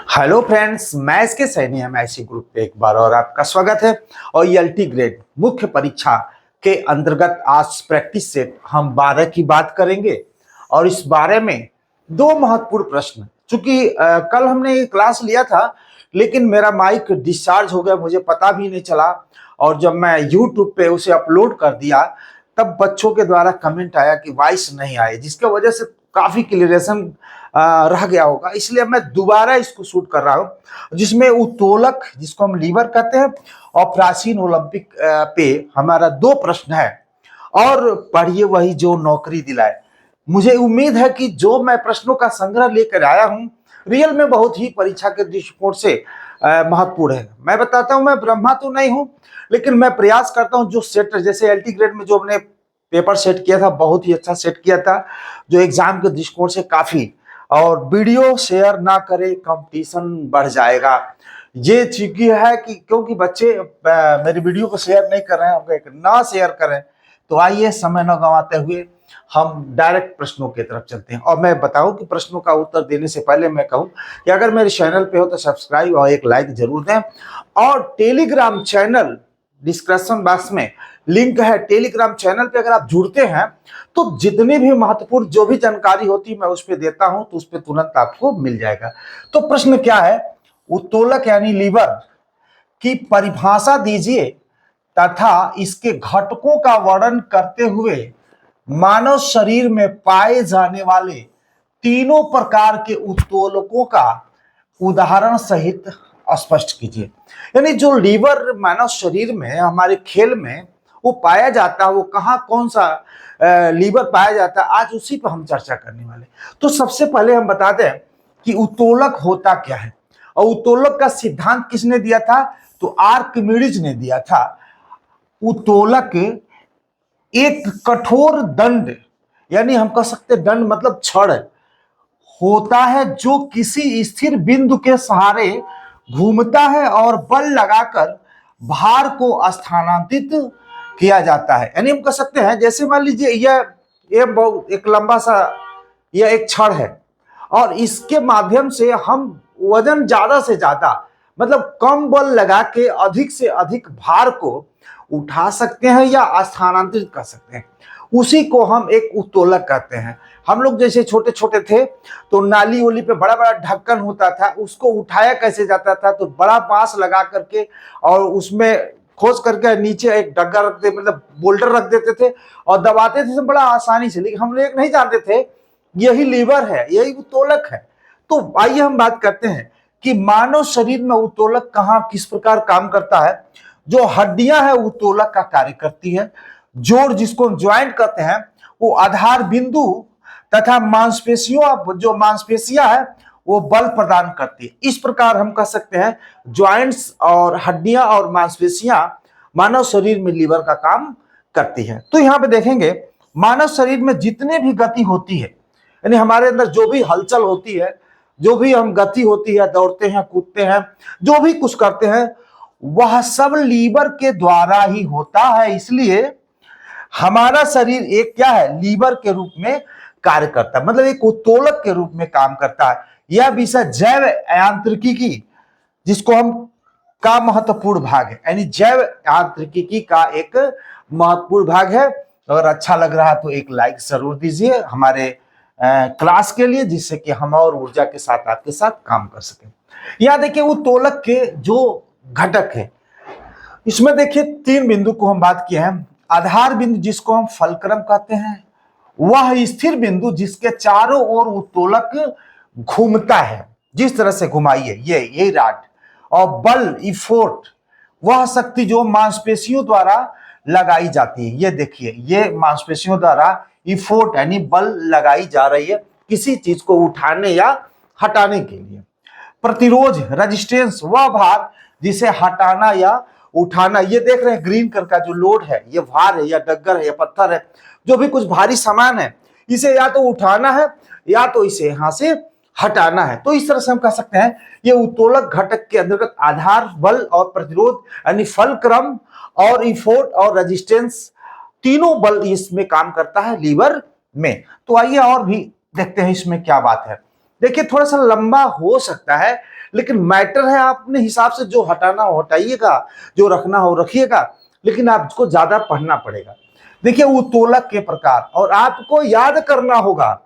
Hello friends, मैं इसके Saini MIC group पे एक बार और आपका स्वागत है। और ईएलटी ग्रेड मुख्य परीक्षा के अंतर्गत आज प्रैक्टिस सेट हम 12 की बात करेंगे। और इस बारे में दो महत्वपूर्ण प्रश्न, चूंकि कल हमने ये क्लास लिया था लेकिन मेरा माइक डिस्चार्ज हो गया, मुझे पता भी नहीं चला। और जब मैं यूट्यूब पे उसे अपलोड कर दिया तब बच्चों के द्वारा कमेंट आया कि वॉइस नहीं आए, जिसके वजह से काफी क्लियरेशन रह गया होगा। इसलिए मैं दोबारा इसको शूट कर रहा हूं, जिसमें उत्तोलक जिसको हम लीवर कहते हैं और प्राचीन ओलंपिक पे हमारा दो प्रश्न है। और पढ़िए वही जो नौकरी दिलाए। मुझे उम्मीद है कि जो मैं प्रश्नों का संग्रह लेकर आया हूं रियल में बहुत ही परीक्षा के दृष्टिकोण से महत्वपूर्ण है। मैं बताता हूं, मैं ब्रह्मा तो नहीं हूं लेकिन मैं प्रयास करता हूं जो सेट, जैसे एलटी ग्रेड में जो हमने पेपर सेट किया था बहुत ही अच्छा सेट किया था, जो एग्जाम के दृष्टिकोण से काफी। और वीडियो शेयर ना करें, कंपटीशन बढ़ जाएगा। ये चूंकि है कि क्योंकि बच्चे मेरी वीडियो को शेयर नहीं कर रहे हैं, ना शेयर करें। तो आइए समय न गंवाते हुए हम डायरेक्ट प्रश्नों की तरफ चलते हैं। और मैं बताऊं कि प्रश्नों का उत्तर देने से पहले मैं कहूं कि अगर मेरे चैनल पे हो तो सब्सक्राइब और एक लाइक जरूर दें। और टेलीग्राम चैनल डिस्क्रिप्शन बॉक्स में लिंक है। टेलीग्राम चैनल पे अगर आप जुड़ते हैं तो जितनी भी महत्वपूर्ण जो भी जानकारी होती है मैं उस पर देता हूं, तो उस पर तुरंत आपको मिल जाएगा। तो प्रश्न क्या है, उत्तोलक यानी लीवर की परिभाषा दीजिए तथा इसके घटकों का वर्णन करते हुए मानव शरीर में पाए जाने वाले तीनों प्रकार के उत्तोलकों का उदाहरण सहित स्पष्ट कीजिए। यानी जो लीवर मानव शरीर में हमारे खेल में वो पाया जाता है, वो कहाँ कौन सा लीवर पाया जाता है, आज उसी पर हम चर्चा करने वाले। तो सबसे पहले हम बता दें कि उत्तोलक होता क्या है। और उत्तोलक का सिद्धांत किसने दिया था, तो आर्किमिडीज ने दिया था। उत्तोलक एक कठोर दंड, यानी हम कह सकते दंड मतलब छड़ होता है जो किसी स्थिर बिंदु के सहारे घूमता है और बल लगाकर भार को स्थानांतरित किया जाता है। यानी हम कह सकते हैं जैसे मान लीजिए यह बहुत एक लंबा सा यह एक छड़ है और इसके माध्यम से हम वजन ज्यादा से ज्यादा मतलब कम बल लगा के अधिक से अधिक भार को उठा सकते हैं या स्थानांतरित कर सकते हैं। उसी को हम एक उत्तोलक कहते हैं। हम लोग जैसे छोटे छोटे थे तो नाली ओली पे बड़ा बड़ा ढक्कन होता था, उसको उठाया कैसे जाता था, तो बड़ा बांस लगा करके और उसमें खोज करके नीचे एक डग्गा रख दे मतलब बोल्डर रख देते थे और दबाते थे बड़ा आसानी से। लेकिन हम लोग नहीं जानते थे यही लीवर है, यही उत्तोलक है। तो आइए हम बात करते हैं कि मानव शरीर में उत्तोलक कहाँ किस प्रकार काम करता है। जो हड्डियां हैं उत्तोलक का कार्य करती है। जोड़ जिसको हम ज्वाइंट कहते हैं वो आधार बिंदु तथा मांसपेशियों जो मांसपेशियां है वो बल प्रदान करती है। इस प्रकार हम कह सकते हैं ज्वाइंट्स और हड्डियां और मांसपेशियां मानव शरीर में लीवर का काम करती है। तो यहां पे देखेंगे मानव शरीर में जितने भी गति होती है, यानी हमारे अंदर जो भी हलचल होती है, जो भी हम गति होती है, दौड़ते हैं, कूदते हैं, जो भी कुछ करते हैं, वह सब लीवर के द्वारा ही होता है। इसलिए हमारा शरीर एक क्या है, लीवर के रूप में कार्य करता है, मतलब एक उत्तोलक के रूप में काम करता है। यह विषय जैव यांत्रिकी जिसको हम का महत्वपूर्ण भाग है, यानी जैव यांत्रिकी का एक महत्वपूर्ण भाग है। अगर अच्छा लग रहा तो एक लाइक जरूर दीजिए हमारे क्लास के लिए, जिससे कि हम और ऊर्जा के साथ आपके साथ काम कर सकें। यहां देखिए उत्तोलक के जो घटक है, इसमें देखिए तीन बिंदु को हम बात किए हैं। आधार बिंदु जिसको हम फलक्रम कहते हैं, वह स्थिर बिंदु जिसके चारों ओर उत्तोलक घूमता है, जिस तरह से घुमाइए यही राड। और बल इफोर्ट वह शक्ति जो मांसपेशियों द्वारा लगाई जाती है। ये देखिए ये मांसपेशियों द्वारा इफोर्ट यानी बल लगाई जा रही है किसी चीज को उठाने या हटाने के लिए। प्रतिरोध रेजिस्टेंस वह भार जिसे हटाना या उठाना, ये देख रहे हैं ग्रीन कलर का जो लोड है, ये भार है या डग्गर है या पत्थर है, जो भी कुछ भारी सामान है इसे या तो उठाना है या तो इसे यहां से हटाना है। तो इस तरह से हम कह सकते हैं ये उत्तोलक घटक के अंतर्गत आधार बल और प्रतिरोध यानी फलक्रम और इफोर्ट और रेजिस्टेंस तीनों बल इसमें काम करता है लीवर में। तो आइए और भी देखते हैं इसमें क्या बात है। देखिए थोड़ा सा लंबा हो सकता है, लेकिन मैटर है आप अपने हिसाब से जो हटाना हो हटाइएगा, जो रखना हो रखिएगा, लेकिन आपको ज्यादा पढ़ना पड़ेगा। देखिए उत्तोलक के प्रकार, और आपको याद करना होगा।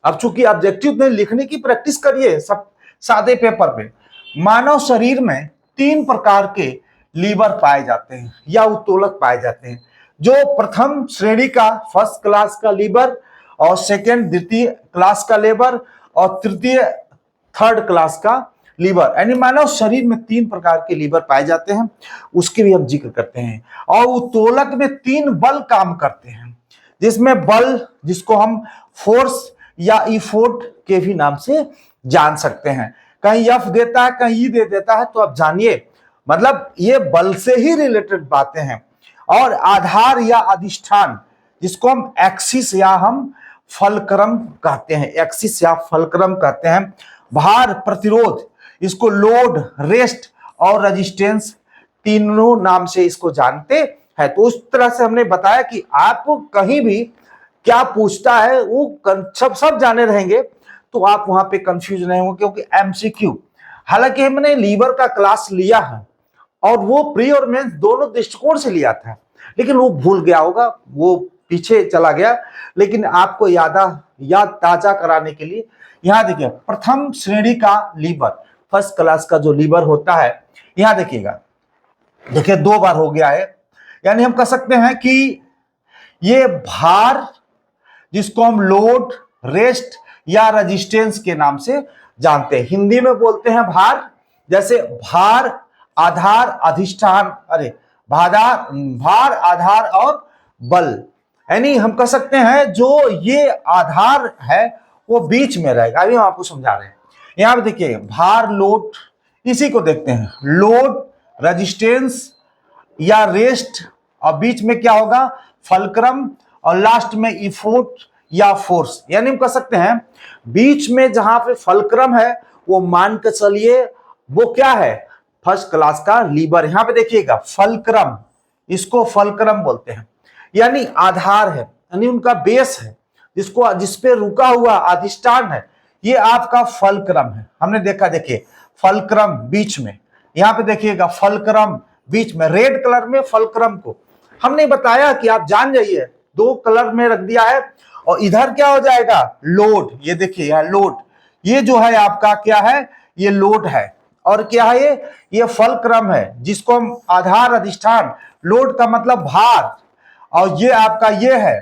अब चूंकि ऑब्जेक्टिव में लिखने की प्रैक्टिस करिए सब सादे पेपर पे। मानव शरीर में 3 प्रकार के लीवर पाए जाते हैं या उत्तोलक पाए जाते हैं। जो प्रथम श्रेणी का फर्स्ट क्लास का लीवर, और सेकंड द्वितीय क्लास का लीवर, और तृतीय थर्ड क्लास का लीवर, यानी मानव शरीर में 3 प्रकार के लीवर पाए जाते हैं, उसके भी हम जिक्र करते हैं। और उत्तोलक में 3 बल काम करते हैं, जिसमें बल जिसको हम फोर्स या इफोर्ट के भी नाम से जान सकते हैं। कहीं एफ देता है, कहीं ई दे देता है, तो आप जानिए मतलब ये बल से ही रिलेटेड बातें हैं। और आधार या अधिष्ठान, जिसको हम एक्सिस या हम फलक्रम कहते हैं, एक्सिस या फलक्रम कहते हैं। भार प्रतिरोध, इसको लोड, रेस्ट और रेजिस्टेंस, तीनों नाम से इसको जानते हैं। तो उस तरह से हमने बताया कि आप कहीं भी क्या पूछता है वो सब जाने रहेंगे, तो आप वहां पे कंफ्यूज नहीं होंगे, क्योंकि एमसीक्यू, हालांकि हमने लीवर का क्लास लिया है और वो प्री और मेंस दोनों दृष्टिकोण से लिया था, लेकिन वो भूल गया होगा, वो पीछे चला गया। लेकिन आपको याद ताजा कराने के लिए यहां देखिए, प्रथम श्रेणी का लीवर, फर्स्ट क्लास का जो लीवर होता है, यहां देखिएगा, देखिए 2 बार हो गया है। यानी हम कह सकते हैं कि ये भार, जिसको हम लोड, रेस्ट या रेजिस्टेंस के नाम से जानते हैं। हिंदी में बोलते हैं भार, जैसे भार, आधार, अधिष्ठान, भार, आधार और बल। यानी हम कह सकते हैं जो ये आधार है वो बीच में रहेगा। अभी हम आपको समझा रहे हैं। यहां पे देखिए भार, लोड, इसी को देखते हैं, लोड, रेजिस्टेंस या रेस्ट, और बीच में क्या होगा, फलक्रम, और लास्ट में इफोर्ट या फोर्स। यानी हम कह सकते हैं बीच में जहां पे फलक्रम है वो मान के चलिए वो क्या है, फर्स्ट क्लास का लीवर। यहां पे देखिएगा फलक्रम, इसको फलक्रम बोलते हैं, यानी आधार है, यानी उनका बेस है, जिसपे रुका हुआ अधिष्ठान है, ये आपका फलक्रम है। हमने देखा, देखिए फलक्रम बीच में, यहां पे देखिएगा फलक्रम बीच में, रेड कलर में फलक्रम को हमने बताया कि आप जान जाइए, 2 कलर में रख दिया है। और इधर क्या हो जाएगा, लोड, ये देखिए यहां लोड, ये जो है आपका क्या है, ये लोड है। और क्या है ये फलक्रम है, जिसको हम आधार, अधिष्ठान, लोड का मतलब भार, और ये आपका ये है।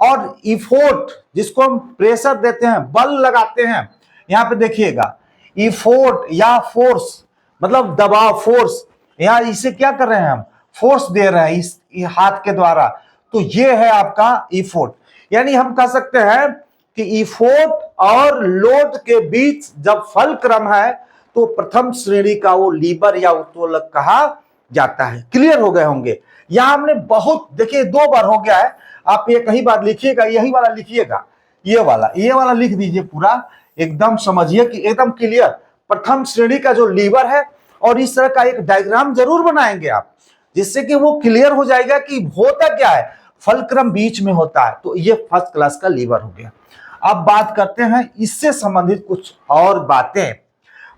और इफोर्ट, जिसको हम प्रेशर देते हैं, बल लगाते हैं, यहां पे देखिएगा इफोर्ट या फोर्स, मतलब दबाव, फोर्स। यहां इसे क्या कर रहे हैं, हम फोर्स दे रहे हैं इस हाथ के द्वारा, तो ये है आपका इफोर्ट। यानी हम कह सकते हैं कि इफोर्ट और लोड के बीच जब फलक्रम है तो प्रथम श्रेणी का वो लीवर या उत्तोलक कहा जाता है। क्लियर हो गए होंगे। यहां हमने बहुत, देखिए 2 बार हो गया है, आप ये कहीं बार लिखिएगा, यही वाला लिखिएगा, ये वाला लिख दीजिए पूरा, एकदम समझिए कि एकदम क्लियर प्रथम श्रेणी का जो लीवर है। और इस तरह का एक डायग्राम जरूर बनाएंगे आप, जिससे कि वो क्लियर हो जाएगा कि होता क्या है, फलक्रम बीच में होता है। तो ये फर्स्ट क्लास का लीवर हो गया। अब बात करते हैं इससे संबंधित कुछ और बातें।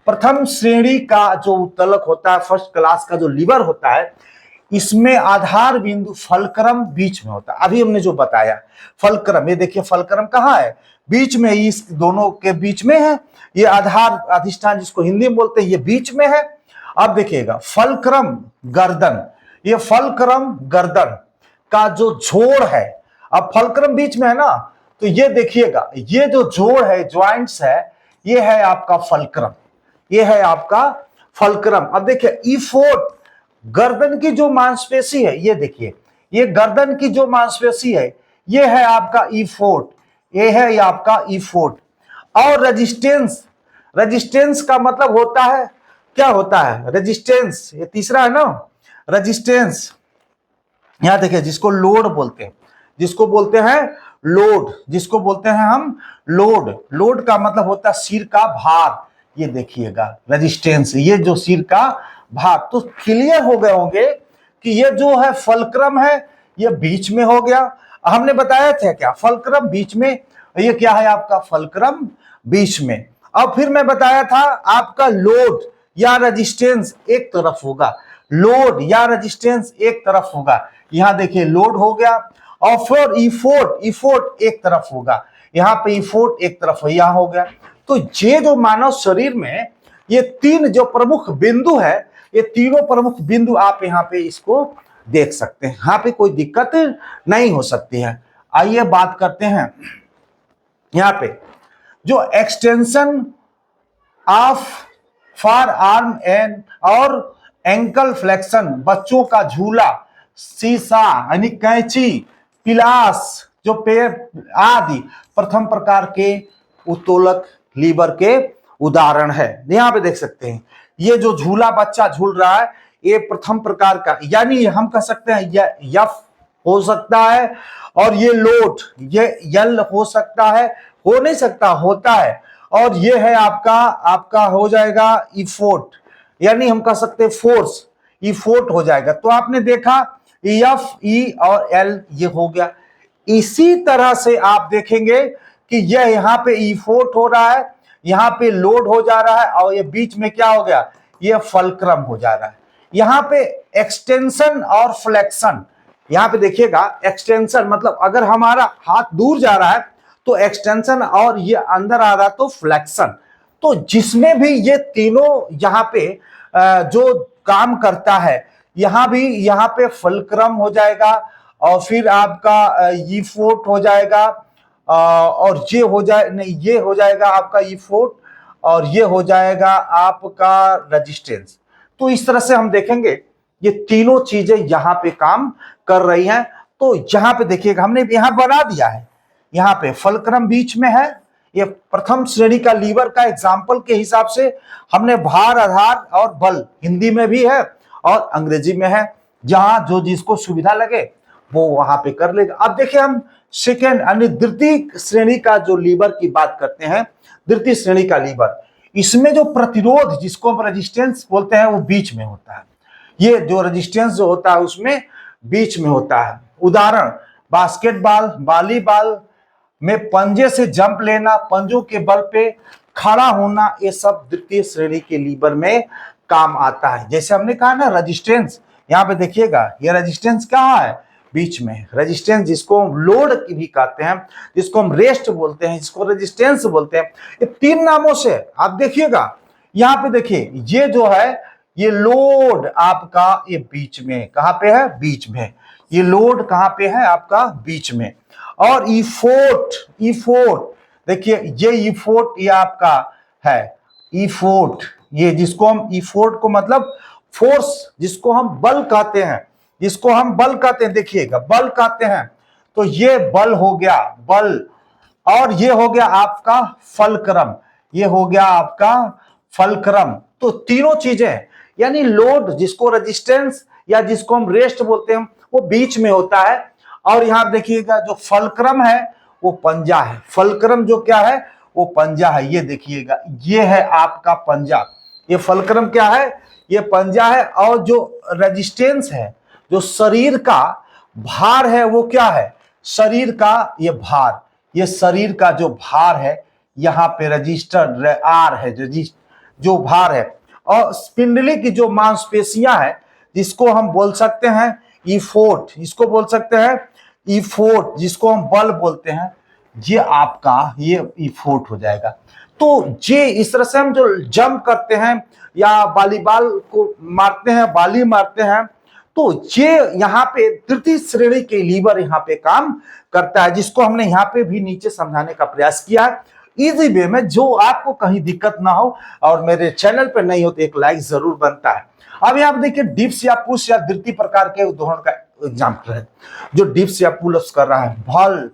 प्रथम श्रेणी का जो उत्तोलक होता है, फर्स्ट क्लास का जो लीवर होता है, इसमें आधार बिंदु फलक्रम बीच में होता है। अभी हमने जो बताया फलक्रम, ये देखिए फलक्रम कहाँ है, बीच में, इस दोनों के बीच में है। ये आधार, अधिष्ठान, जिसको हिंदी में बोलते हैं, ये बीच में है। अब देखिएगा फलक्रम गर्दन, ये फलक्रम गर्दन का जो जोड़ है, अब फलक्रम बीच में है ना, तो ये देखिएगा ये जो जोड़ है, ज्वाइंट्स है, ये है आपका फलक्रम, ये है आपका फलक्रम। अब देखिए इफोर्ट, गर्दन की जो मांसपेशी है, ये देखिए ये गर्दन की जो मांसपेशी है, ये है आपका इफोर्ट, ये है आपका इफोर्ट। और रेजिस्टेंस, रेजिस्टेंस का मतलब होता है, क्या होता है रेजिस्टेंस, ये तीसरा है ना रेजिस्टेंस। यहां देखिए जिसको लोड बोलते हैं, जिसको बोलते हैं लोड, जिसको बोलते हैं हम लोड। लोड का मतलब होता है सिर का भार, ये देखिएगा रेजिस्टेंस, ये जो सिर का भार। तो क्लियर हो गए होंगे कि ये जो है फलक्रम है, ये बीच में हो गया। हमने बताया था क्या, फलक्रम बीच में, ये क्या है आपका फलक्रम बीच में। अब फिर मैं बताया था आपका लोड या रेजिस्टेंस एक तरफ होगा, लोड या रेजिस्टेंस एक तरफ होगा। यहां देखिए लोड हो गया, और फिर इफोर्ट एक तरफ होगा, यहां पे इफोर्ट एक तरफ यहां हो गया। तो ये जो मानव शरीर में ये तीन जो प्रमुख बिंदु है, ये तीनों प्रमुख बिंदु आप यहाँ पे इसको देख सकते हैं, यहाँ पे कोई दिक्कत नहीं हो सकती है। आइए बात करते हैं यहाँ पे जो extension of far arm and और एंकल फ्लेक्शन, बच्चों का झूला, शीशा यानी कैंची, पिलास जो पेड़ आदि प्रथम प्रकार के उत्तोलक लीवर के उदाहरण है। यहां पे देख सकते हैं ये जो झूला बच्चा झूल रहा है ये प्रथम प्रकार का, यानी हम कह सकते हैं यह यफ हो सकता है, और ये लोड ये यल हो सकता है, हो नहीं सकता होता है, और ये है आपका आपका हो जाएगा इफोर्ट, यानी हम कह सकते हैं फोर्स, इफोर्ट हो जाएगा। तो आपने देखा एफ ई और एल ये हो गया। इसी तरह से आप देखेंगे कि यह यहाँ पे इफोर्ट हो रहा है, यहाँ पे लोड हो जा रहा है, और ये बीच में क्या हो गया, ये फलक्रम हो जा रहा है। यहाँ पे एक्सटेंशन और फ्लेक्शन, यहाँ पे देखिएगा एक्सटेंशन मतलब अगर हमारा हाथ दूर जा रहा है तो एक्सटेंशन, और ये अंदर आ रहा है तो फ्लेक्शन। तो जिसमें भी ये तीनों यहाँ पे जो काम करता है, यहाँ भी यहाँ पे फलक्रम हो जाएगा, और फिर आपका इफोर्ट हो जाएगा, और ये हो जाए नहीं ये हो जाएगा आपका इफोर्ट, और ये हो जाएगा आपका रेजिस्टेंस। तो इस तरह से हम देखेंगे ये तीनों चीजें यहाँ पे काम कर रही हैं। तो यहाँ पे देखिएगा हमने यहाँ बना दिया है, यहाँ पे फलक्रम बीच में है, ये प्रथम श्रेणी का लीवर का एग्जाम्पल के हिसाब से हमने भार, आधार और बल हिंदी में भी है और अंग्रेजी में है, जहां जो जिसको सुविधा लगे वो वहां पे कर लेगा। अब देखिए हम सेकेंड यानी द्वितीय श्रेणी का जो लीवर की बात करते हैं, द्वितीय श्रेणी का लीवर, इसमें जो प्रतिरोध जिसको हम रेजिस्टेंस बोलते हैं वो बीच में होता है। ये जो रेजिस्टेंस जो होता है उसमें बीच में होता है। उदाहरण बास्केटबॉल, वॉलीबॉल में पंजे से जंप लेना, पंजों के बल पे खड़ा होना, ये सब द्वितीय श्रेणी के लीवर में काम आता है। जैसे हमने कहा ना रेजिस्टेंस, यहाँ पे देखिएगा ये रेजिस्टेंस कहाँ है, बीच में। रेजिस्टेंस जिसको हम लोड भी कहते हैं, जिसको हम रेस्ट बोलते हैं, जिसको रेजिस्टेंस बोलते हैं, ये तीन नामों से आप देखिएगा। यहाँ पे देखिए ये जो है ये लोड आपका ये बीच में, कहाँ पे है, बीच में। ये लोड कहाँ पे है आपका, बीच में। और इफोर्ट, इफोर्ट देखिए ये इफोर्ट ये आपका है, इफोर्ट ये जिसको हम इफोर्ट को मतलब फोर्स जिसको हम बल कहते हैं, जिसको हम बल कहते हैं, देखिएगा बल कहते हैं। तो ये बल हो गया, बल, और ये हो गया आपका फलक्रम, ये हो गया आपका फलक्रम। तो तीनों चीजें यानी लोड जिसको रेजिस्टेंस या जिसको हम रेस्ट बोलते हैं वो बीच में होता है, और यहां देखिएगा जो फलक्रम है वो पंजा है। फलक्रम जो क्या है वो पंजा है, ये देखिएगा ये है आपका पंजा, ये फलक्रम क्या है, ये पंजा है। और जो रेजिस्टेंस है, जो शरीर का भार है वो क्या है, शरीर का ये भार, ये शरीर का जो भार है यहाँ पे रजिस्टर आर है, जो भार है। और स्पिंडली की जो मांसपेशियां है जिसको हम बोल सकते हैं इफोर्ट, इसको बोल सकते हैं इफोर्ट, जिसको हम बल बोलते हैं, ये आपका ये इफोर्ट हो जाएगा। तो ये इस तरह से हम जो जंप करते हैं या वॉलीबॉल को मारते हैं, बाली मारते हैं, तो ये यहाँ पे तृतीय श्रेणी के लीवर यहाँ पे काम करता है, जिसको हमने यहाँ पे भी नीचे समझाने का प्रयास किया है इजी वे में, जो आपको कहीं दिक्कत ना हो। और मेरे चैनल पर नहीं हो तो एक लाइक जरूर बनता है। अब यहाँ पे देखिए डिप्स या पुश या द्वितीय प्रकार के उदाहरण का एग्जाम्पल है, जो डिप्स या पुल अप्स कर रहा है, बल,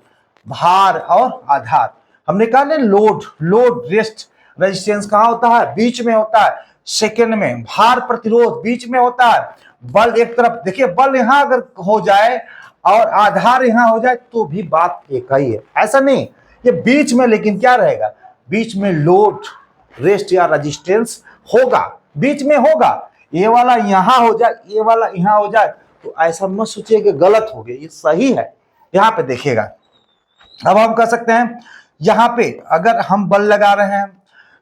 भार और आधार। हमने कहा ना लोड, लोड रेस्ट रेजिस्टेंस कहाँ होता है, बीच में होता है। सेकेंड में भार प्रतिरोध बीच में होता है। बल एक तरफ देखिए, बल यहां अगर हो जाए और आधार यहां हो जाए तो भी बात एक ही है, ऐसा नहीं ये बीच में, लेकिन क्या रहेगा, बीच में लोड रेस्ट या रेजिस्टेंस होगा, बीच में होगा। ये वाला यहां हो जाए, ये वाला यहां हो जाए तो ऐसा मत सोचिए कि गलत हो गया, ये सही है। यहां पे देखिएगा, अब हम कह सकते हैं यहां पे अगर हम बल लगा रहे हैं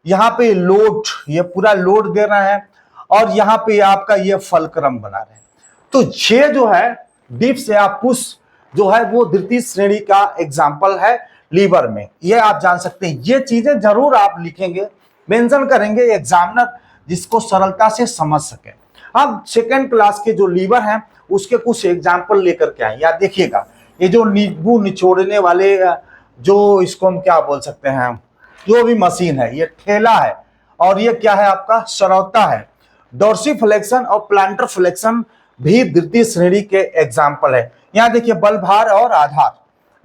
यहाँ पे लोड, ये पूरा लोड दे रहे हैं, और यहाँ पे आपका ये फलक्रम बना रहे हैं। तो ये जो है डिप्स या पुश जो है वो द्वितीय श्रेणी का एग्जाम्पल है लीवर में। ये आप जान सकते हैं, ये चीजें जरूर आप लिखेंगे, मेंशन करेंगे एग्जामिनर, जिसको सरलता से समझ सके। अब सेकेंड क्लास के जो लीवर हैं उसके कुछ एग्जाम्पल लेकर के आए। याद देखिएगा, ये जो नींबू निचोड़ने वाले, जो इसको हम क्या बोल सकते हैं, जो भी मशीन है, ये ठेला है, और ये क्या है आपका सरौता है। डोर्सिफ्लेक्शन और प्लांटर फ्लेक्शन भी द्वितीय श्रेणी के एग्जाम्पल है। यहाँ देखिए बल, भार और आधार,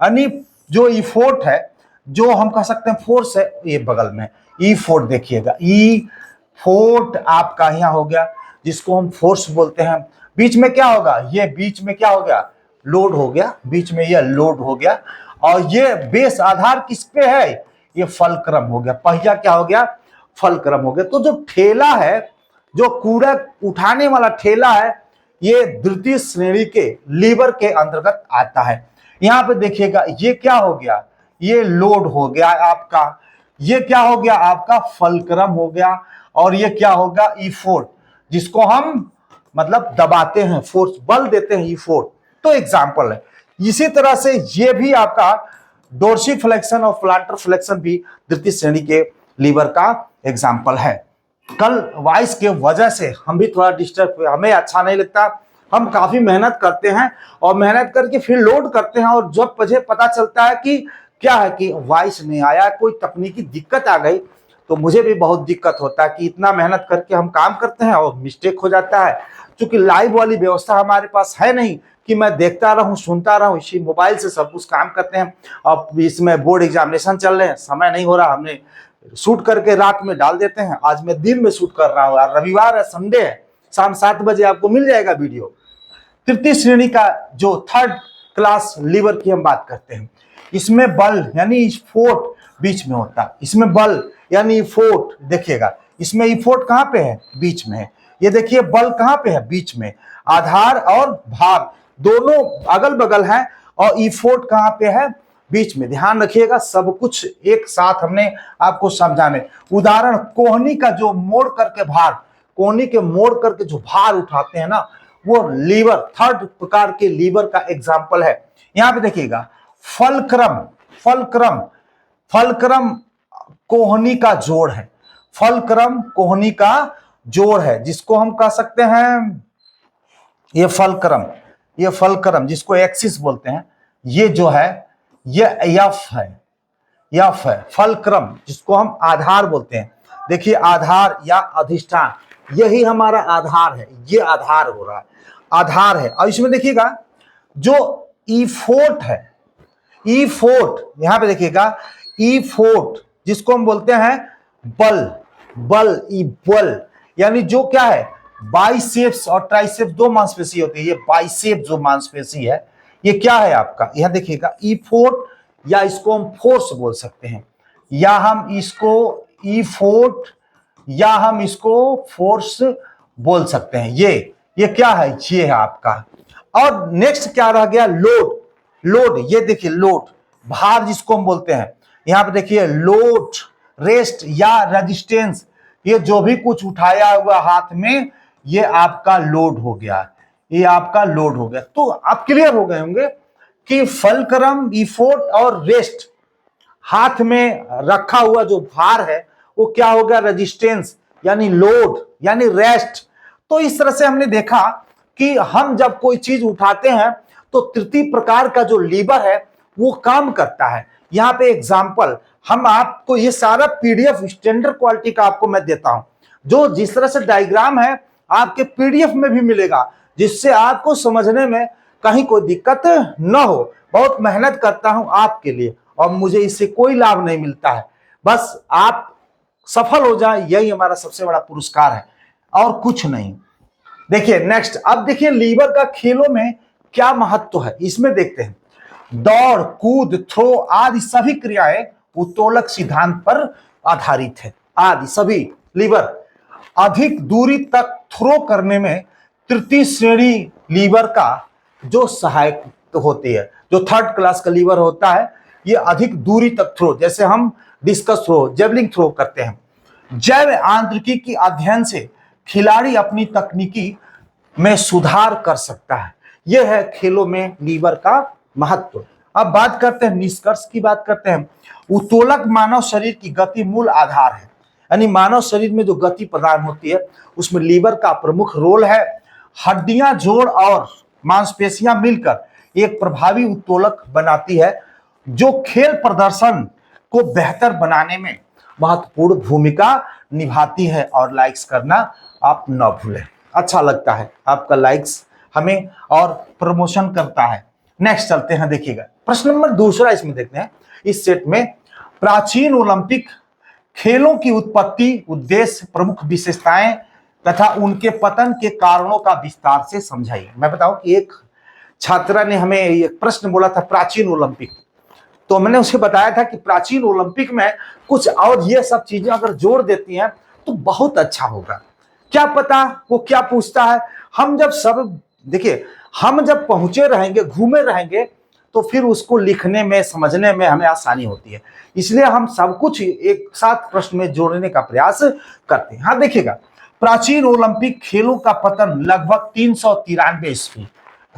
यानी जो ई फोर्ट है, जो हम कह सकते हैं फोर्स है, ये बगल में ई फोर्ट देखिएगा, ई फोर्ट आपका यहाँ हो गया, जिसको हम फोर्स बोलते हैं। बीच में क्या होगा, ये बीच में क्या हो गया, लोड हो गया, बीच में ये लोड हो गया, और ये बेस आधार किस पे है, ये फलक्रम हो गया, पहिया क्या हो गया, फलक्रम हो गया। तो जो ठेला है, जो कूड़ा उठाने वाला ठेला है, ये द्वितीय श्रेणी के लीवर के अंतर्गत आता है। यहाँ पे देखिएगा ये क्या हो गया, ये लोड हो गया आपका, ये क्या हो गया आपका फलक्रम हो गया, और ये क्या होगा ई फोर्स, जिसको हम मतलब दबाते हैं, फोर्स बल देते हैं, ई फोर्स। तो एग्जाम्पल है। इसी तरह से ये भी आपका डोर्सिफ्लेक्शन और प्लांटर फ्लेक्शन भी द्वितीय श्रेणी के लीवर का एग्जाम्पल है। कल वॉइस के वजह से हम भी थोड़ा डिस्टर्ब हुए, हमें अच्छा नहीं लगता, हम काफी मेहनत करते हैं और मेहनत करके फिर लोड करते हैं, और जब मुझे पता चलता है कि क्या है कि वॉइस नहीं आया, कोई तकनीकी दिक्कत आ गई, तो मुझे भी बहुत दिक्कत होता है कि इतना मेहनत करके हम काम करते हैं और मिस्टेक हो जाता है। क्योंकि लाइव वाली व्यवस्था हमारे पास है नहीं कि मैं देखता रहूं, सुनता रहूं, इसी मोबाइल से सब कुछ काम करते हैं। अब इसमें बोर्ड एग्जामिनेशन चल रहे हैं, समय नहीं हो रहा, हमने शूट करके रात में डाल देते हैं। आज मैं दिन में शूट कर रहा हूँ, रविवार है, संडे है, शाम 7 बजे आपको मिल जाएगा वीडियो। तृतीय श्रेणी का जो थर्ड क्लास लीवर की हम बात करते हैं, इसमें बल यानी फोर्ट बीच में होता है, इसमें बल यानी फोर्ट देखिएगा, इसमें ई फोर्ट कहाँ पे है, बीच में है। ये देखिए बल कहाँ पे है, बीच में। आधार और भार दोनों अगल बगल हैं, और ई फोर्ट कहाँ पे है, बीच में। ध्यान रखिएगा, सब कुछ एक साथ हमने आपको समझाने। उदाहरण, कोहनी का जो मोड़ करके भार, कोहनी के मोड़ करके जो भार उठाते हैं ना, वो लीवर, थर्ड प्रकार के लीवर का एग्जाम्पल है। यहां पे देखिएगा फलक्रम, फलक्रम, फलक्रम कोहनी का जोड़ है, फलक्रम कोहनी का जोड़ है, जिसको हम कह सकते हैं ये फलक्रम, ये फलक्रम जिसको एक्सिस बोलते हैं, ये जो है ये यफ है, यफ है। फलक्रम जिसको हम आधार बोलते हैं, देखिए आधार या अधिष्ठान, यही हमारा आधार है, ये आधार हो रहा है, आधार है। और इसमें देखिएगा जो ई फोर्ट है, ई फोर्ट, यहां पे देखिएगा ई फोर्ट जिसको हम बोलते हैं बल, बल, ई बल, यानी जो क्या है, बाइसेप्स और ट्राइसेप्स दो मांसपेशी होती है, ये बाइसेप जो मांसपेशी है, ये क्या है आपका, यहां देखिएगा ई फोर्ट, या इसको हम फोर्स बोल सकते हैं, या हम इसको ई फोर्ट, या हम इसको फोर्स बोल सकते हैं। ये क्या है, ये है आपका। और नेक्स्ट क्या रह गया, लोड, लोड, ये देखिए लोड, भार जिसको हम बोलते हैं, यहां पे देखिए लोड, रेस्ट या रेजिस्टेंस, ये जो भी कुछ उठाया हुआ हाथ में, ये आपका लोड हो गया, ये आपका लोड हो गया। तो आप क्लियर हो गए होंगे कि फलक्रम, ई फोर्ट और रेस्ट, हाथ में रखा हुआ जो भार है वो क्या हो गया, रेजिस्टेंस यानी लोड यानी रेस्ट। तो इस तरह से हमने देखा कि हम जब कोई चीज उठाते हैं तो तृतीय प्रकार का जो लीवर है वो काम करता है। यहाँ पे एग्जाम्पल, हम आपको ये सारा पीडीएफ स्टैंडर्ड क्वालिटी का आपको मैं देता हूं, जो जिस तरह से डायग्राम है आपके पीडीएफ में भी मिलेगा, जिससे आपको समझने में कहीं कोई दिक्कत न हो। बहुत मेहनत करता हूं आपके लिए और मुझे इससे कोई लाभ नहीं मिलता है, बस आप सफल हो जाए, यही हमारा सबसे बड़ा पुरस्कार है और कुछ नहीं। देखिए नेक्स्ट, अब देखिए लीवर का खेलों में क्या महत्व है, इसमें देखते हैं। दौड़, कूद, थ्रो आदि सभी क्रियाएं उत्तोलक सिद्धांत पर आधारित है। आदि सभी लीवर अधिक दूरी तक थ्रो करने में तृतीय श्रेणी लीवर का जो सहायक होती है, जो थर्ड क्लास का लीवर होता है, ये अधिक दूरी तक थ्रो, जैसे हम डिस्कस थ्रो, जेवलिंग थ्रो करते हैं, जैव आंतरिकी अध्ययन से खिलाड़ी अपनी तकनीकी में सुधार कर सकता है। यह है खेलों में लीवर का महत्व। अब बात करते हैं, निष्कर्ष की बात करते हैं। उत्तोलक मानव शरीर की गति मूल आधार है, यानी मानव शरीर में जो गति प्रदान होती है उसमें लीवर का प्रमुख रोल है। हड्डियां, जोड़ और मांसपेशियां मिलकर एक प्रभावी उत्तोलक बनाती है जो खेल प्रदर्शन को बेहतर बनाने में महत्वपूर्ण भूमिका निभाती है। और लाइक्स करना आप न भूलें, अच्छा लगता है आपका लाइक्स हमें और प्रमोशन करता है। नेक्स्ट चलते हैं, देखिएगा प्रश्न नंबर दूसरा इसमें देखते हैं। इस सेट में प्राचीन ओलंपिक खेलों की उत्पत्ति, उद्देश्य, प्रमुख विशेषताएं तथा उनके पतन के कारणों का विस्तार से समझाइए। मैं बताऊं कि एक छात्रा ने हमें एक प्रश्न बोला था प्राचीन ओलंपिक, तो मैंने उसे बताया था कि प्राचीन ओलंपिक में कुछ और ये सब चीजें अगर जोड़ देती हैं तो बहुत अच्छा होगा। क्या पता वो क्या पूछता है। हम जब सब देखिए, हम जब पहुंचे रहेंगे, घूमे रहेंगे, तो फिर उसको लिखने में, समझने में हमें आसानी होती है। इसलिए हम सब कुछ एक साथ प्रश्न में जोड़ने का प्रयास करते हैं। हाँ देखिएगा, प्राचीन ओलंपिक खेलों का पतन लगभग 393 ईस्वी,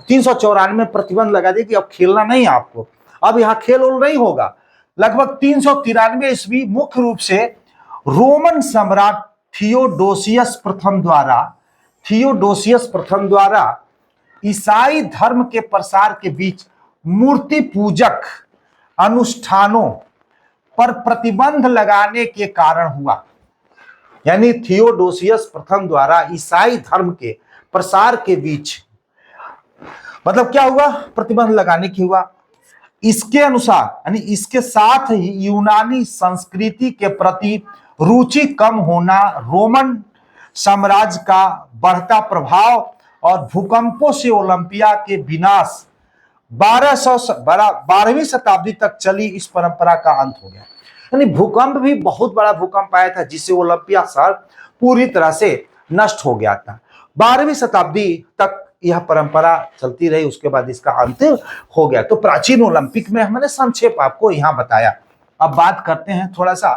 394 में प्रतिबंध लगा दिया कि अब खेलना नहीं है आपको, अब यहाँ खेल नहीं होगा। लगभग 393 ईस्वी मुख्य रूप से रोमन सम्राट थियोडोसियस प्रथम द्वारा ईसाई धर्म के प्रसार के बीच मूर्ति पूजक अनुष्ठानों पर प्रतिबंध लगाने के कारण हुआ। यानी थियोडोसियस प्रथम द्वारा ईसाई धर्म के प्रसार के बीच मतलब क्या हुआ, प्रतिबंध लगाने की हुआ। इसके अनुसार यानी इसके साथ ही यूनानी संस्कृति के प्रति रुचि कम होना, रोमन साम्राज्य का बढ़ता प्रभाव और भूकंपों से ओलंपिया के विनाश 12वीं शताब्दी तक चली इस परंपरा का अंत हो गया। यानी भूकंप भी बहुत बड़ा भूकंप आया था जिससे ओलंपिया शहर पूरी तरह से नष्ट हो गया था। 12वीं शताब्दी तक यह परंपरा चलती रही, उसके बाद इसका अंत हो गया। तो प्राचीन ओलंपिक में हमने संक्षेप आपको यहां बताया। अब बात करते हैं थोड़ा सा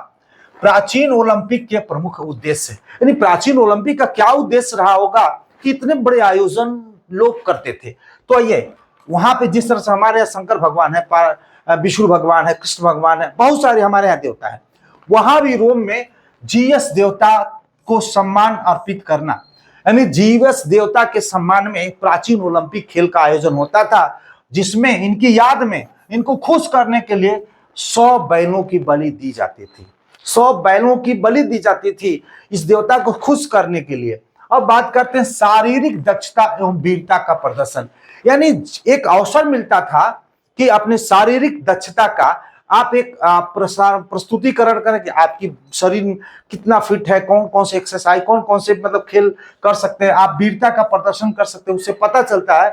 प्राचीन ओलंपिक के प्रमुख उद्देश्य, यानी प्राचीन ओलंपिक का क्या उद्देश्य रहा होगा कि इतने बड़े आयोजन लोग करते थे। तो ये वहां पे जिस तरह से हमारे यहाँ शंकर भगवान है, विष्णु भगवान है, कृष्ण भगवान है, बहुत सारे हमारे यहाँ देवता है, वहां भी रोम में जीएस देवता को सम्मान अर्पित करना, यानी जीवस देवता के सम्मान में प्राचीन ओलंपिक खेल का आयोजन होता था, जिसमें इनकी याद में, इनको खुश करने के लिए 100 बैलों की बलि दी जाती थी। 100 बैलों की बलि दी जाती थी इस देवता को खुश करने के लिए। अब बात करते हैं शारीरिक दक्षता एवं वीरता का प्रदर्शन, यानी एक अवसर मिलता था कि अपने शारीरिक दक्षता का आप एक प्रस्तुतिकरण करें कि आपकी शरीर कितना फिट है, कौन कौन से एक्सरसाइज, कौन कौन से मतलब खेल कर सकते हैं, आप वीरता का प्रदर्शन कर सकते हैं। उससे पता चलता है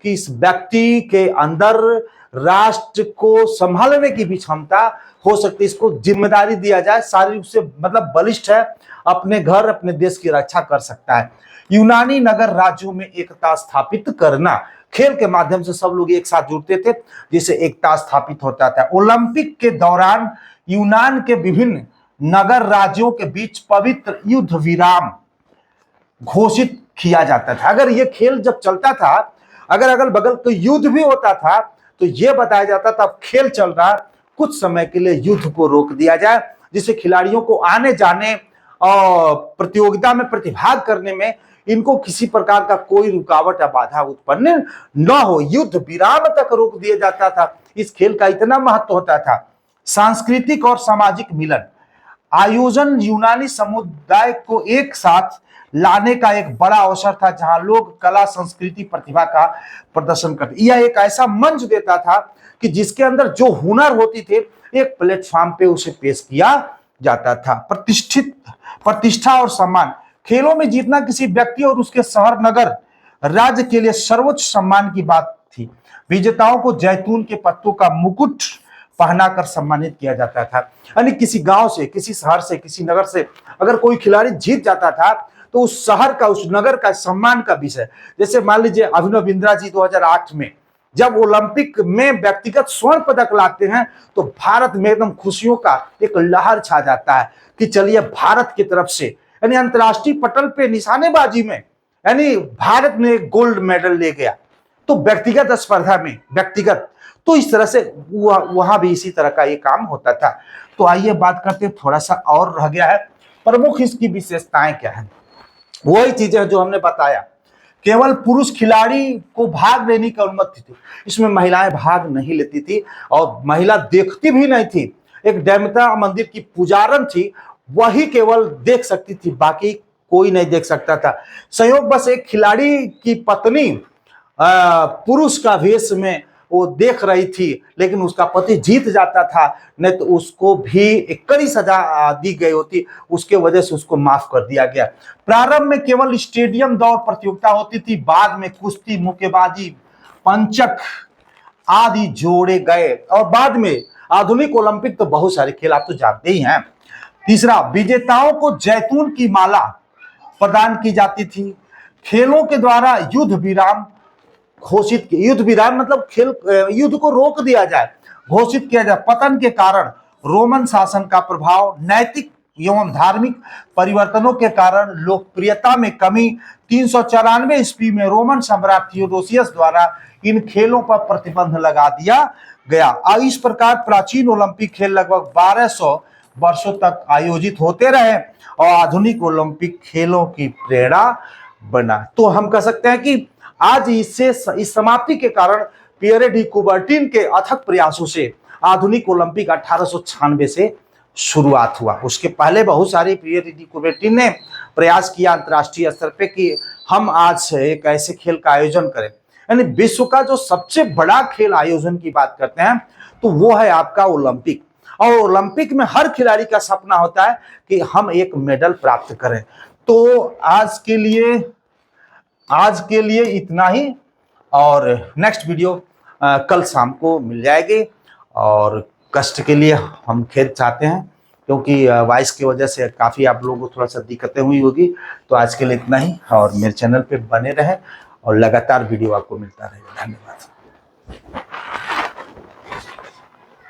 कि इस व्यक्ति के अंदर राष्ट्र को संभालने की भी क्षमता हो सकती है, इसको जिम्मेदारी दिया जाए, शारीरिक से मतलब बलिष्ठ है, अपने घर अपने देश की रक्षा कर सकता है। यूनानी नगर राज्यों में एकता स्थापित करना, खेल के माध्यम से सब लोग एक साथ जुड़ते थे जिससे एकता स्थापित होता था। ओलंपिक के दौरान यूनान के विभिन्न नगर राज्यों के बीच पवित्र युद्ध विराम घोषित किया जाता था। अगर ये खेल जब चलता था, अगर अगल बगल कोई युद्ध भी होता था तो ये बताया जाता था खेल चल रहा, कुछ समय के लिए युद्ध को रोक दिया जाए, जिससे खिलाड़ियों को आने जाने और प्रतियोगिता में प्रतिभाग करने में इनको किसी प्रकार का कोई रुकावट या बाधा उत्पन्न न हो। युद्ध विराम तक रोक दिया जाता था। इस खेल का इतना महत्व होता था। सांस्कृतिक और सामाजिक मिलन आयोजन यूनानी समुदाय को एक साथ लाने का एक बड़ा अवसर था, जहां लोग कला, संस्कृति, प्रतिभा का प्रदर्शन करते। यह एक ऐसा मंच देता था कि जिसके अंदर जो हुनर होती थे एक प्लेटफॉर्म पे उसे पेश किया जाता था। प्रतिष्ठा और सम्मान, खेलों में जीतना किसी व्यक्ति और उसके शहर, नगर, राज्य के लिए सर्वोच्च सम्मान की बात थी। विजेताओं को जैतून के पत्तों का मुकुट पहनाकर सम्मानित किया जाता था। यानी किसी गांव से, किसी शहर से, किसी नगर से अगर कोई खिलाड़ी जीत जाता था तो उस शहर का, उस नगर का सम्मान का विषय, जैसे मान लीजिए अभिनव बिंद्रा जी 2008 में जब ओलंपिक में व्यक्तिगत स्वर्ण पदक लाते हैं तो भारत में एकदम खुशियों का एक लहर छा जाता है कि चलिए भारत की तरफ से यानी अंतर्राष्ट्रीय पटल पे निशानेबाजी में यानी भारत ने गोल्ड मेडल ले गया। तो व्यक्तिगत स्पर्धा में व्यक्तिगत तो इस तरह से वहां भी इसी तरह का ये काम होता था। तो आइए बात करते हैं, थोड़ा सा और रह गया है, प्रमुख इसकी विशेषताएं क्या है। वही चीजें जो हमने बताया, केवल पुरुष खिलाड़ी को भाग लेने की अनुमति थी, इसमें महिलाएं भाग नहीं लेती थी और महिला देखती भी नहीं थी। एक देवता मंदिर की पुजारन थी, वही केवल देख सकती थी, बाकी कोई नहीं देख सकता था। संयोग बस एक खिलाड़ी की पत्नी पुरुष का वेश में वो देख रही थी, लेकिन उसका पति जीत जाता था, नहीं तो उसको भी एक कड़ी सजा दी गई होती, उसके वजह से उसको माफ कर दिया गया। प्रारंभ में केवल स्टेडियम दौड़ प्रतियोगिता होती थी, बाद में कुश्ती, मुक्केबाजी, पंचक आदि जोड़े गए और बाद में आधुनिक ओलंपिक तो बहुत सारे खेल आप तो जानते ही हैं। तीसरा, विजेताओं को जैतून की माला प्रदान की जाती थी। खेलों के द्वारा युद्ध विराम घोषित किया, युद्ध विराम मतलब खेल युद्ध को रोक दिया जाए, घोषित किया जाए। पतन के कारण रोमन शासन का प्रभाव, नैतिक एवं धार्मिक परिवर्तनों के कारण लोकप्रियता में कमी। 394 ईस्वी में रोमन सम्राट थियोडोसियस द्वारा इन खेलों पर प्रतिबंध लगा दिया गया। इस प्रकार प्राचीन ओलंपिक खेल लगभग 1200 वर्षों तक आयोजित होते रहे और आधुनिक ओलंपिक खेलों की प्रेरणा बना। तो हम कह सकते हैं कि आज इससे इस समाप्ति के कारण पियरे डी कुबर्टिन के अथक प्रयासों से आधुनिक ओलंपिक 1896 से शुरुआत हुआ। उसके पहले बहुत सारे पियरे डी कुबर्टिन ने प्रयास किया अंतर्राष्ट्रीय स्तर पे कि हम आज से एक ऐसे खेल का आयोजन करें। यानी विश्व का जो सबसे बड़ा खेल आयोजन की बात करते हैं तो वो है आपका ओलंपिक। और ओलंपिक में हर खिलाड़ी का सपना होता है कि हम एक मेडल प्राप्त करें। तो आज के लिए इतना ही, और नेक्स्ट वीडियो कल शाम को मिल जाएगी। और कष्ट के लिए हम खेद चाहते हैं क्योंकि वॉइस की वजह से काफ़ी आप लोगों को थोड़ा सा दिक्कतें हुई होगी। तो आज के लिए इतना ही, और मेरे चैनल पे बने रहें और लगातार वीडियो आपको मिलता रहेगा। धन्यवाद।